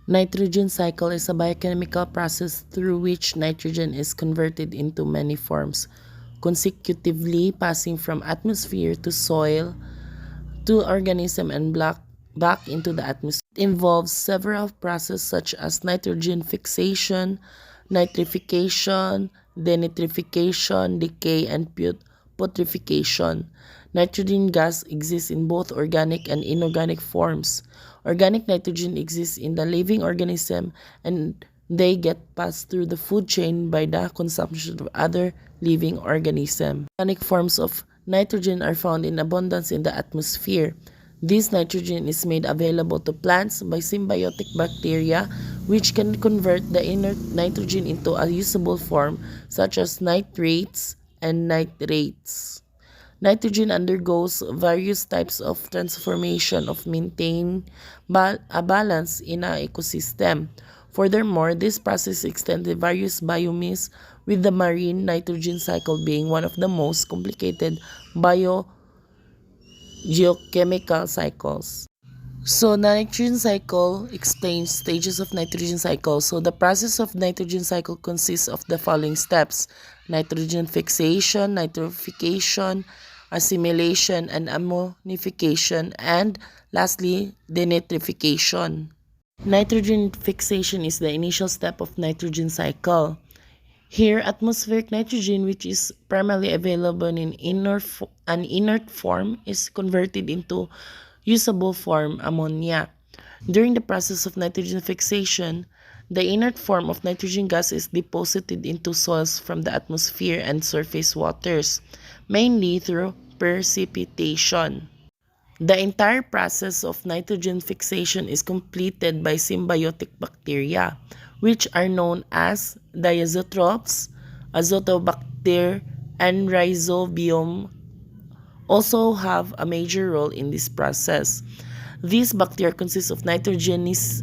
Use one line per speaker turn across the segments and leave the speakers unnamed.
Nitrogen cycle is a biochemical process through which nitrogen is converted into many forms, consecutively passing from atmosphere to soil to organism and back into the atmosphere. It involves several processes such as nitrogen fixation, nitrification, denitrification, decay, and putrefaction. Nitrogen gas exists in both organic and inorganic forms. Organic nitrogen exists in the living organism and they get passed through the food chain by the consumption of other living organisms. Organic forms of nitrogen are found in abundance in the atmosphere. This nitrogen is made available to plants by symbiotic bacteria which can convert the inert nitrogen into a usable form such as nitrates and nitrates. Nitrogen undergoes various types of transformation of maintain a balance in an ecosystem. Furthermore, this process extends to various biomes, with the marine nitrogen cycle being one of the most complicated biogeochemical cycles. So, the nitrogen cycle explains stages of nitrogen cycle. So, the process of nitrogen cycle consists of the following steps: nitrogen fixation, nitrification, assimilation, and ammonification, and lastly, denitrification. Nitrogen fixation is the initial step of nitrogen cycle. Here, atmospheric nitrogen, which is primarily available in an inert form, is converted into usable form ammonia. During the process of nitrogen fixation, the inert form of nitrogen gas is deposited into soils from the atmosphere and surface waters, mainly through precipitation. The entire process of nitrogen fixation is completed by symbiotic bacteria, which are known as diazotrophs, azotobacter, and rhizobium also have a major role in this process. These bacteria consist of nitrogenase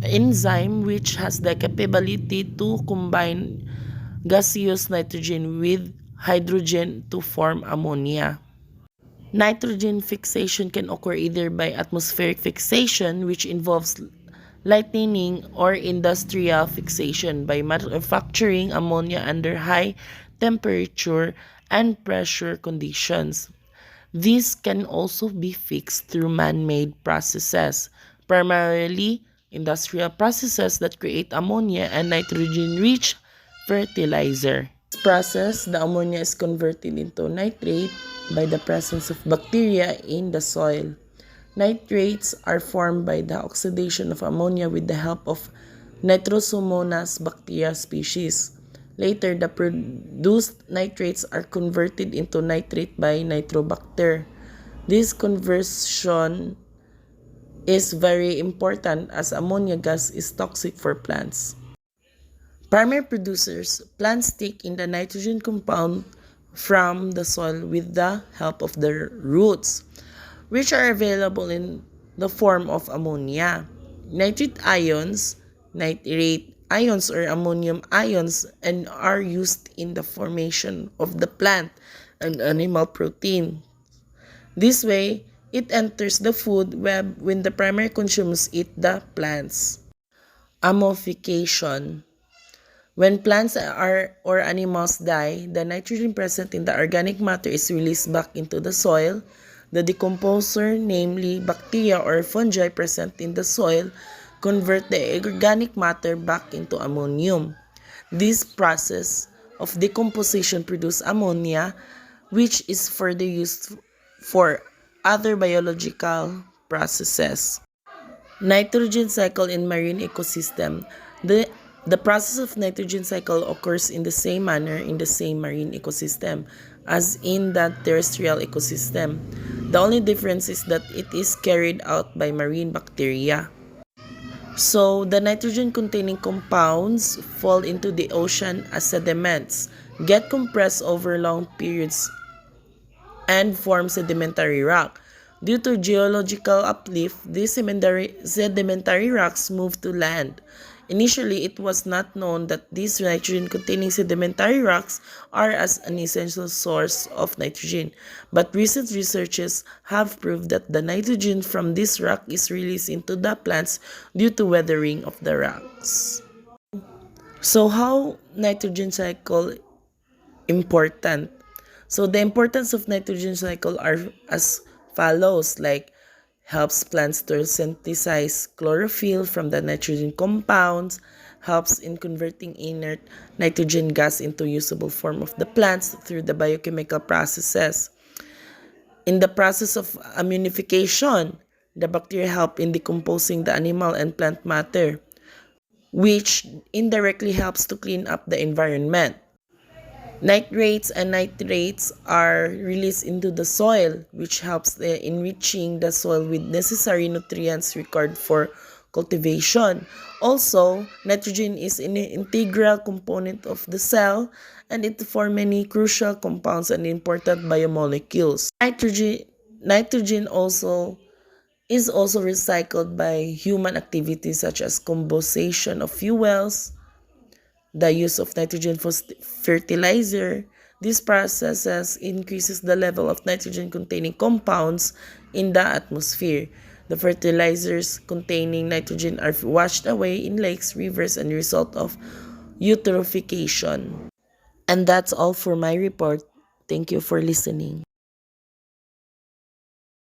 enzyme which has the capability to combine gaseous nitrogen with hydrogen to form ammonia. Nitrogen fixation can occur either by atmospheric fixation, which involves lightning, or industrial fixation by manufacturing ammonia under high temperature and pressure conditions. These can also be fixed through man-made processes, primarily industrial processes that create ammonia and nitrogen-rich fertilizer. In this process, the ammonia is converted into nitrate by the presence of bacteria in the soil. Nitrates are formed by the oxidation of ammonia with the help of Nitrosomonas bacteria species. Later, the produced nitrates are converted into nitrate by Nitrobacter. This conversion is very important as ammonia gas is toxic for plants. Primary producers, plants take in the nitrogen compound from the soil with the help of their roots, which are available in the form of ammonia. Nitrate ions, nitrate ions or ammonium ions, and are used in the formation of the plant and animal protein. This way, it enters the food web when the primary consumers eat the plants. Ammification. When plants or animals die, the nitrogen present in the organic matter is released back into the soil. The decomposer, namely bacteria or fungi present in the soil, convert the organic matter back into ammonium. This process of decomposition produces ammonia, which is further used for other biological processes. Nitrogen cycle in marine ecosystem. The process of nitrogen cycle occurs in the same manner in the same marine ecosystem as in the terrestrial ecosystem. The only difference is that it is carried out by marine bacteria. So, the nitrogen-containing compounds fall into the ocean as sediments, get compressed over long periods, and form sedimentary rock. Due to geological uplift, these sedimentary rocks move to land. Initially, it was not known that these nitrogen-containing sedimentary rocks are as an essential source of nitrogen, but recent researches have proved that the nitrogen from this rock is released into the plants due to weathering of the rocks. So how nitrogen cycle important? So the importance of nitrogen cycle are as follows, like helps plants to synthesize chlorophyll from the nitrogen compounds, helps in converting inert nitrogen gas into usable form of the plants through the biochemical processes. In the process of ammonification, the bacteria help in decomposing the animal and plant matter, which indirectly helps to clean up the environment. Nitrates and nitrates are released into the soil, which helps enriching the soil with necessary nutrients required for cultivation. Also, nitrogen is an integral component of the cell and it forms many crucial compounds and important biomolecules. Nitrogen is also recycled by human activities such as combustion of fuels, the use of nitrogen for fertilizer. These processes increases the level of nitrogen containing compounds in the atmosphere. The fertilizers containing nitrogen are washed away in lakes, rivers, and result of eutrophication. And that's all for my report. Thank you for listening.